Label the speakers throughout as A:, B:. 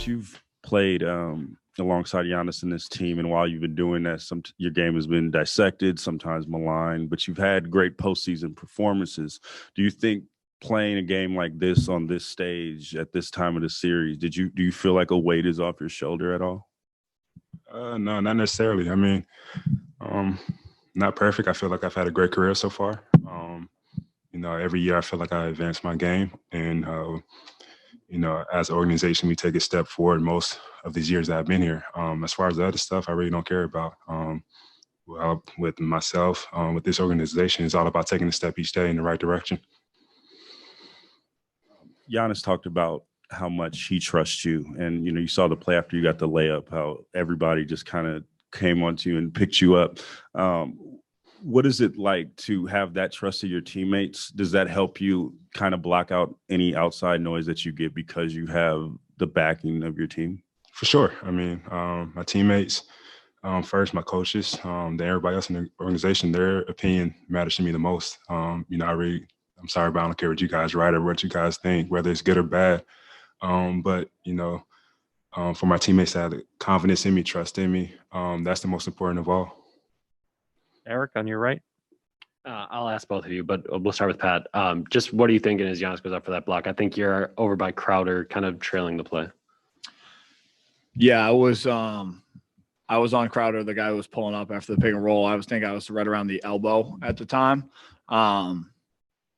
A: Khris, you've played alongside Giannis in this team, and while you've been doing that, your game has been dissected, sometimes maligned, but you've had great postseason performances. Do you think playing a game like this on this stage at this time of the series, do you feel like a weight is off your shoulder at all?
B: No, not necessarily. I mean, not perfect. I feel like I've had a great career so far. Every year I feel like I advance my game, and as an organization, we take a step forward most of these years that I've been here. As far as the other stuff, I really don't care about. With myself, with this organization, it's all about taking a step each day in the right direction.
A: Giannis talked about how much he trusts you, and you saw the play after you got the layup, how everybody just kind of came onto you and picked you up. What is it like to have that trust of your teammates? Does that help you kind of block out any outside noise that you get because you have the backing of your team?
B: For sure. I mean, my teammates, first, my coaches, then everybody else in the organization, their opinion matters to me the most. I'm sorry, but I don't care what you guys write or what you guys think, whether it's good or bad. But for my teammates to have the confidence in me, trust in me, that's the most important of all.
C: Eric, on your right.
D: I'll ask both of you, but we'll start with Pat. Just what are you thinking as Giannis goes up for that block? I think you're over by Crowder, kind of trailing the play.
E: Yeah, I was on Crowder, the guy who was pulling up after the pick and roll. I was right around the elbow at the time.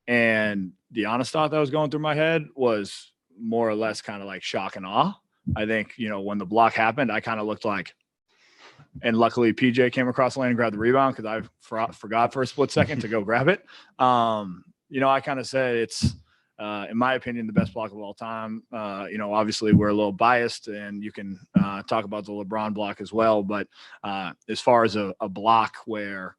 E: And the honest thought that was going through my head was more or less kind of like shock and awe. I think, when the block happened, I kind of looked like, and luckily PJ came across the lane and grabbed the rebound because I forgot for a split second to go grab it. I kind of said it's, in my opinion, the best block of all time. Obviously we're a little biased, and you can talk about the LeBron block as well. But as far as a block where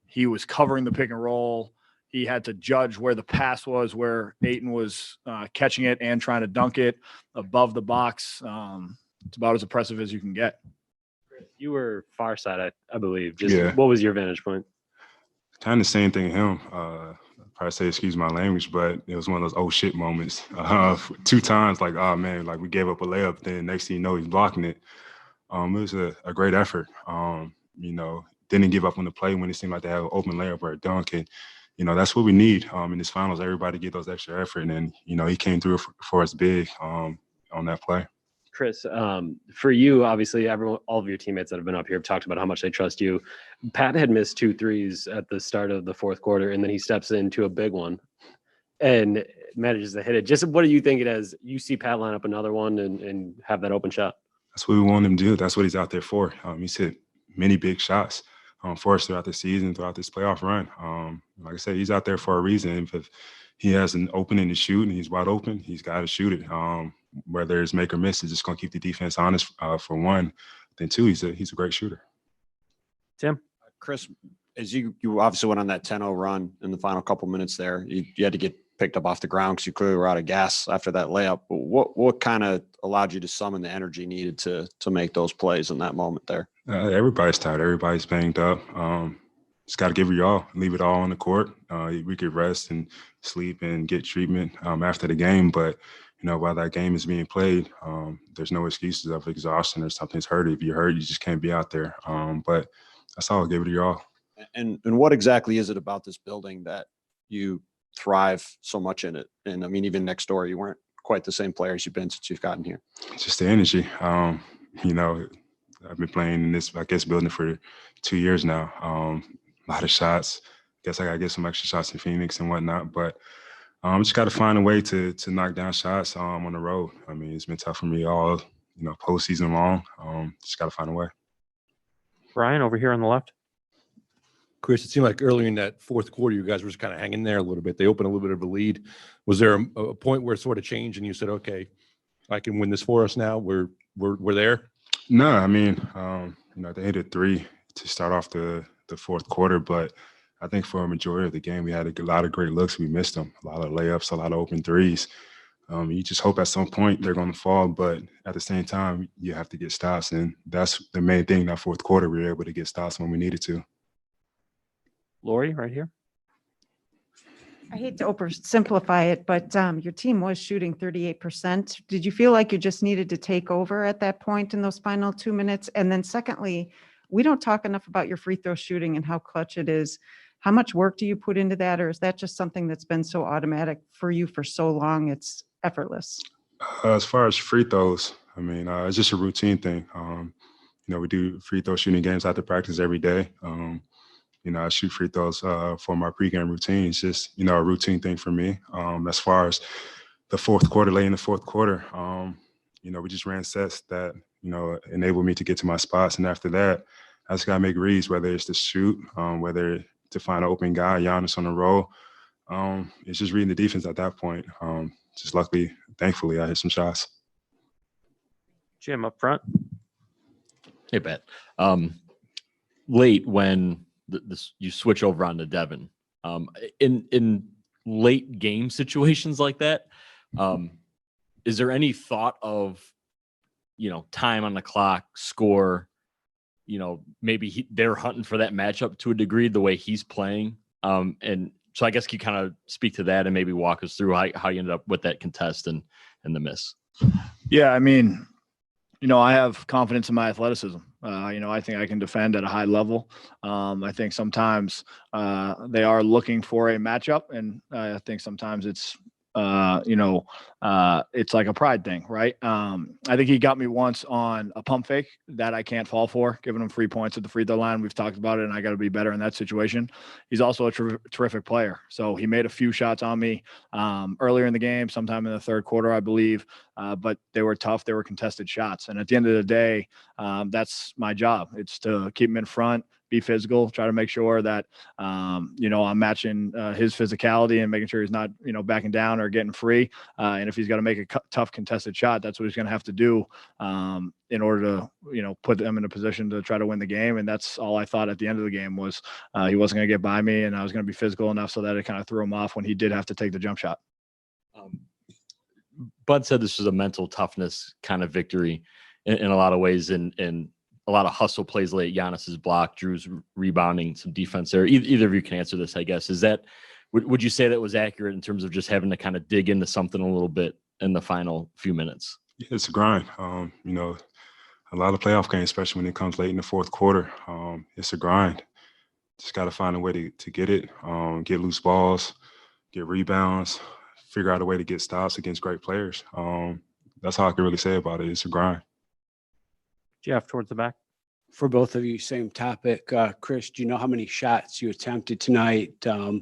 E: he was covering the pick and roll, he had to judge where the pass was, where Ayton was catching it and trying to dunk it above the box. It's about as impressive as you can get.
D: You were far side, I believe.
B: Yeah.
D: What was your vantage point?
B: Kind of the same thing as him. Probably say excuse my language, but it was one of those oh shit moments. 2 times, like, oh man, like we gave up a layup, then next thing you know, he's blocking it. It was a great effort. Didn't give up on the play when it seemed like they had an open layup or a dunk. And, that's what we need in this finals. Everybody get those extra effort. And, he came through for us big on that play.
D: Khris, for you, obviously, all of your teammates that have been up here have talked about how much they trust you. Pat had missed 2 threes at the start of the fourth quarter, and then he steps into a big one and manages to hit it. Just what do you think it is? You see Pat line up another one and have that open shot? That's
B: what we want him to do. That's what he's out there for. He's hit many big shots for us throughout the season, throughout this playoff run. Like I said, he's out there for a reason. If he has an opening to shoot and he's wide open, he's got to shoot it. Whether it's make or miss, it's just going to keep the defense honest for one. Then 2, he's a great shooter.
C: Tim?
F: Khris, as you obviously went on that 10-0 run in the final couple minutes there, you had to get picked up off the ground because you clearly were out of gas after that layup. What kind of allowed you to summon the energy needed to make those plays in that moment there?
B: Everybody's tired. Everybody's banged up. Just got to give it your all, leave it all on the court. We could rest and sleep and get treatment after the game, but while that game is being played, there's no excuses of exhaustion or something's hurt. If you're hurt, you just can't be out there. But that's all. Give it your all.
F: And what exactly is it about this building that you thrive so much in it? And I mean, even next door, you weren't quite the same player as you've been since you've gotten here.
B: Just the energy. I've been playing in this, building for 2 years now. A lot of shots. Guess I got to get some extra shots in Phoenix and whatnot. But just got to find a way to knock down shots on the road. I mean, it's been tough for me all, postseason long. Just got to find a way.
C: Brian, over here on the left.
G: Khris, it seemed like earlier in that fourth quarter, you guys were just kind of hanging there a little bit. They opened a little bit of a lead. Was there a point where it sort of changed and you said, okay, I can win this for us now? We're there?
B: No, I mean, they hit a 3 to start off the fourth quarter, but I think for a majority of the game, we had a lot of great looks. We missed them, a lot of layups, a lot of open threes. You just hope at some point they're going to fall, but at the same time, you have to get stops, and that's the main thing. That fourth quarter, we were able to get stops when we needed to.
C: Lori, right here.
H: I hate to oversimplify it, but your team was shooting 38%. Did you feel like you just needed to take over at that point in those final 2 minutes? And then secondly, we don't talk enough about your free throw shooting and how clutch it is. How much work do you put into that? Or is that just something that's been so automatic for you for so long, it's effortless?
B: As far as free throws, I mean, it's just a routine thing. We do free throw shooting games after practice every day. I shoot free throws for my pregame routine. It's just, a routine thing for me. As far as the fourth quarter, late in the fourth quarter, we just ran sets that, enabled me to get to my spots. And after that, I just got to make reads, whether it's to shoot, whether to find an open guy, Giannis on the roll. It's just reading the defense at that point. Just luckily, thankfully, I hit some shots.
C: Jim up front.
I: Hey, Pat. Late when you switch over onto Devin, in late game situations like that, is there any thought of, time on the clock, score, maybe they're hunting for that matchup to a degree the way he's playing? And so I guess you kind of speak to that and maybe walk us through how you ended up with that contest and the miss.
E: Yeah, I mean, I have confidence in my athleticism. I think I can defend at a high level. I think sometimes they are looking for a matchup, and I think sometimes it's it's like a pride thing, right? I think he got me once on a pump fake that I can't fall for, giving him 3 points at the free throw line. We've talked about it, and I got to be better in that situation. He's also a terrific player. So he made a few shots on me earlier in the game, sometime in the third quarter, I believe, but they were tough. They were contested shots. And at the end of the day, that's my job. It's to keep him in front, be physical, try to make sure that, I'm matching his physicality and making sure he's not, backing down or getting free. And if he's got to make a tough contested shot, that's what he's going to have to do in order to, put them in a position to try to win the game. And that's all I thought at the end of the game was he wasn't going to get by me, and I was going to be physical enough so that it kind of threw him off when he did have to take the jump shot.
I: Bud said this was a mental toughness kind of victory in a lot of ways, and a lot of hustle plays late. Giannis's block, Drew's rebounding, some defense there. Either of you can answer this, I guess. Is that would you say that was accurate in terms of just having to kind of dig into something a little bit in the final few minutes?
B: Yeah, it's a grind. A lot of playoff games, especially when it comes late in the fourth quarter, it's a grind. Just got to find a way to get it, get loose balls, get rebounds, figure out a way to get stops against great players. That's how I can really say about it. It's a grind.
C: Jeff towards the back.
J: For both of you, same topic. Khris, do you know how many shots you attempted tonight? A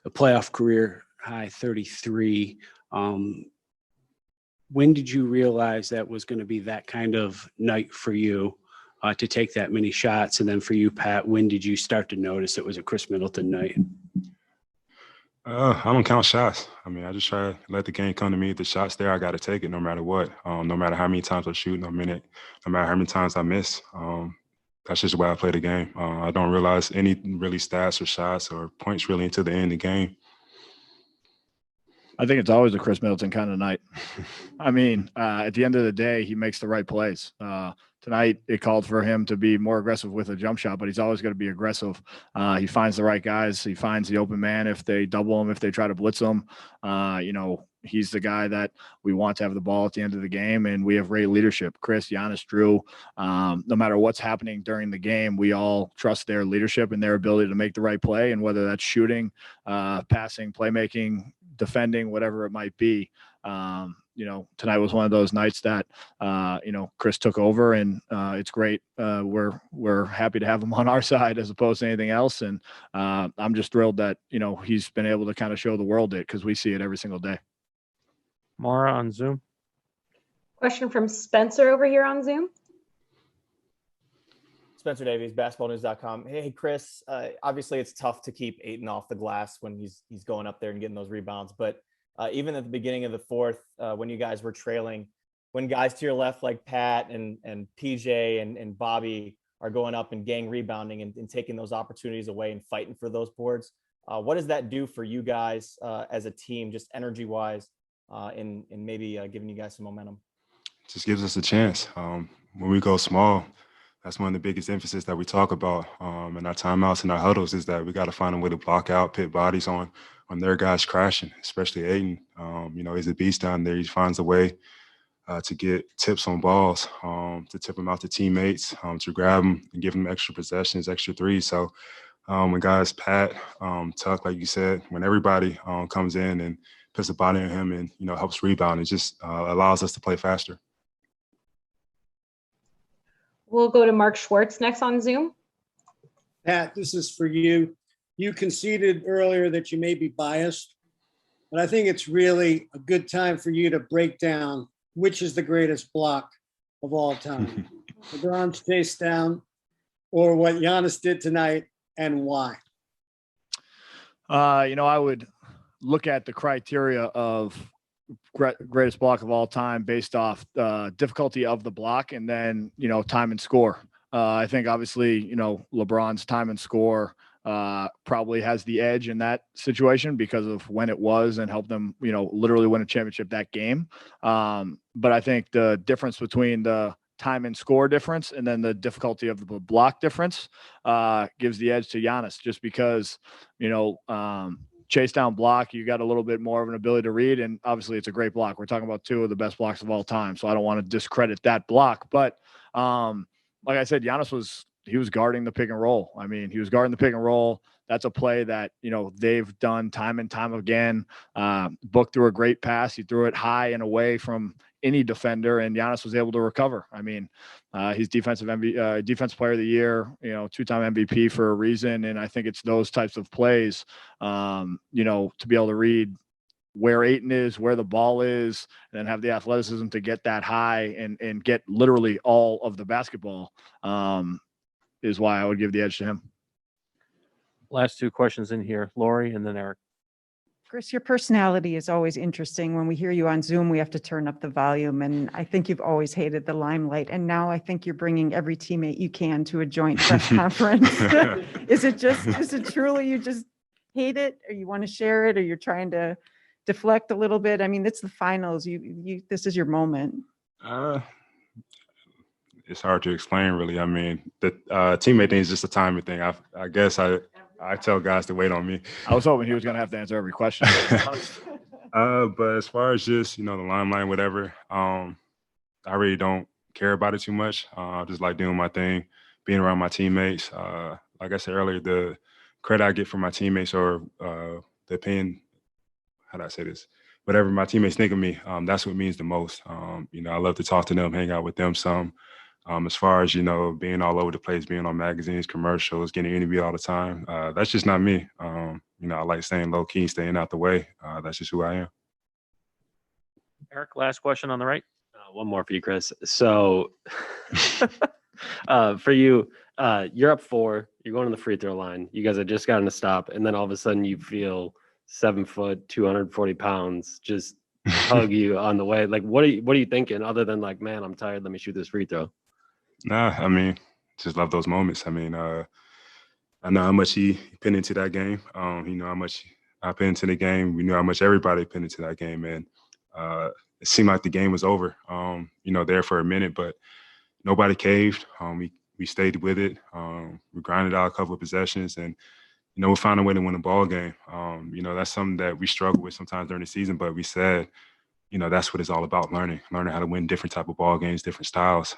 J: playoff career high 33. When did you realize that was going to be that kind of night for you to take that many shots? And then for you, Pat, when did you start to notice it was a Khris Middleton night?
B: I don't count shots. I mean, I just try to let the game come to me. If the shot's there, I got to take it no matter what. No matter how many times I shoot, no matter how many times I miss. That's just the way I play the game. I don't realize any really stats or shots or points really until the end of the game.
E: I think it's always a Khris Middleton kind of night. I mean, at the end of the day, he makes the right plays. Tonight, it called for him to be more aggressive with a jump shot, but he's always going to be aggressive. He finds the right guys. He finds the open man if they double him, if they try to blitz him. He's the guy that we want to have the ball at the end of the game, and we have great leadership. Khris, Giannis, Drew, no matter what's happening during the game, we all trust their leadership and their ability to make the right play, and whether that's shooting, passing, playmaking, defending, whatever it might be. Tonight was one of those nights that, Khris took over, and it's great. We're happy to have him on our side as opposed to anything else. And I'm just thrilled that, he's been able to kind of show the world it, because we see it every single day.
C: Mara on Zoom.
K: Question from Spencer over here on Zoom.
L: Spencer Davies, basketballnews.com. Hey, Khris, obviously it's tough to keep Ayton off the glass when he's going up there and getting those rebounds. But even at the beginning of the fourth, when you guys were trailing, when guys to your left like Pat and PJ and Bobby are going up and gang rebounding and taking those opportunities away and fighting for those boards, what does that do for you guys as a team, just energy-wise, and maybe giving you guys some momentum?
B: Just gives us a chance. When we go small, that's one of the biggest emphasis that we talk about in our timeouts and our huddles is that we got to find a way to block out, pit bodies on their guys crashing, especially Aiden. He's a beast down there. He finds a way to get tips on balls, to tip them out to teammates, to grab them and give them extra possessions, extra threes. So when guys Pat, Tuck, like you said, when everybody comes in and puts a body on him and, helps rebound, it just allows us to play faster.
K: We'll go to Mark Schwartz next on Zoom.
M: Pat, this is for you. You conceded earlier that you may be biased, but I think it's really a good time for you to break down which is the greatest block of all time. LeBron's chase down or what Giannis did tonight, and why?
E: I would look at the criteria of greatest block of all time based off difficulty of the block and then, time and score. I think obviously, LeBron's time and score probably has the edge in that situation because of when it was and helped them, literally win a championship that game. But I think the difference between the time and score difference and then the difficulty of the block difference gives the edge to Giannis just because, chase down block, you got a little bit more of an ability to read. And obviously it's a great block. We're talking about two of the best blocks of all time. So I don't want to discredit that block, but like I said, Giannis was guarding the pick and roll. I mean, he was guarding the pick and roll. That's a play that, they've done time and time again. Book threw a great pass. He threw it high and away from any defender, and Giannis was able to recover. I mean, he's defensive player of the year, two-time MVP for a reason. And I think it's those types of plays, to be able to read where Ayton is, where the ball is, and then have the athleticism to get that high and get literally all of the basketball is why I would give the edge to him.
C: Last two questions in here, Lori and then Eric.
H: Khris, your personality is always interesting. When we hear you on Zoom, we have to turn up the volume. And I think you've always hated the limelight. And now I think you're bringing every teammate you can to a joint press conference. Is it truly you just hate it, or you want to share it, or you're trying to deflect a little bit? I mean, it's the finals. This is your moment.
B: It's hard to explain, really. I mean, the teammate thing is just a timing thing. I guess I tell guys to wait on me.
E: I was hoping he was going to have to answer every question.
B: But as far as just, the limelight, whatever, I really don't care about it too much. I just like doing my thing, being around my teammates. Like I said earlier, the credit I get from my teammates or the opinion, how do I say this? Whatever my teammates think of me, that's what means the most. I love to talk to them, hang out with them some. As far as, being all over the place, being on magazines, commercials, getting interviewed all the time, that's just not me. I like staying low key, staying out the way. That's just who I am.
C: Eric, last question on the right.
D: One more for you, Khris. So for you, you're up 4, you're going to the free throw line. You guys have just gotten a stop. And then all of a sudden you feel 7 foot, 240 pounds, just hug you on the way. Like, what are you thinking other than like, man, I'm tired. Let me shoot this free throw.
B: Nah, I mean, just love those moments. I mean, I know how much he put into that game. He knew how much I put into the game. We knew how much everybody put into that game. And it seemed like the game was over, there for a minute, but nobody caved. We stayed with it. We grinded out a couple of possessions and, we found a way to win a ball game. That's something that we struggle with sometimes during the season, but we said, that's what it's all about, learning how to win different type of ball games, different styles.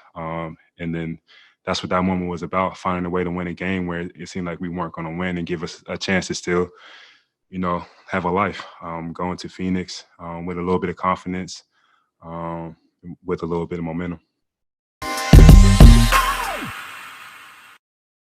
B: And then that's what that moment was about, finding a way to win a game where it seemed like we weren't going to win and give us a chance to still, have a life. Going to Phoenix with a little bit of confidence, with a little bit of momentum.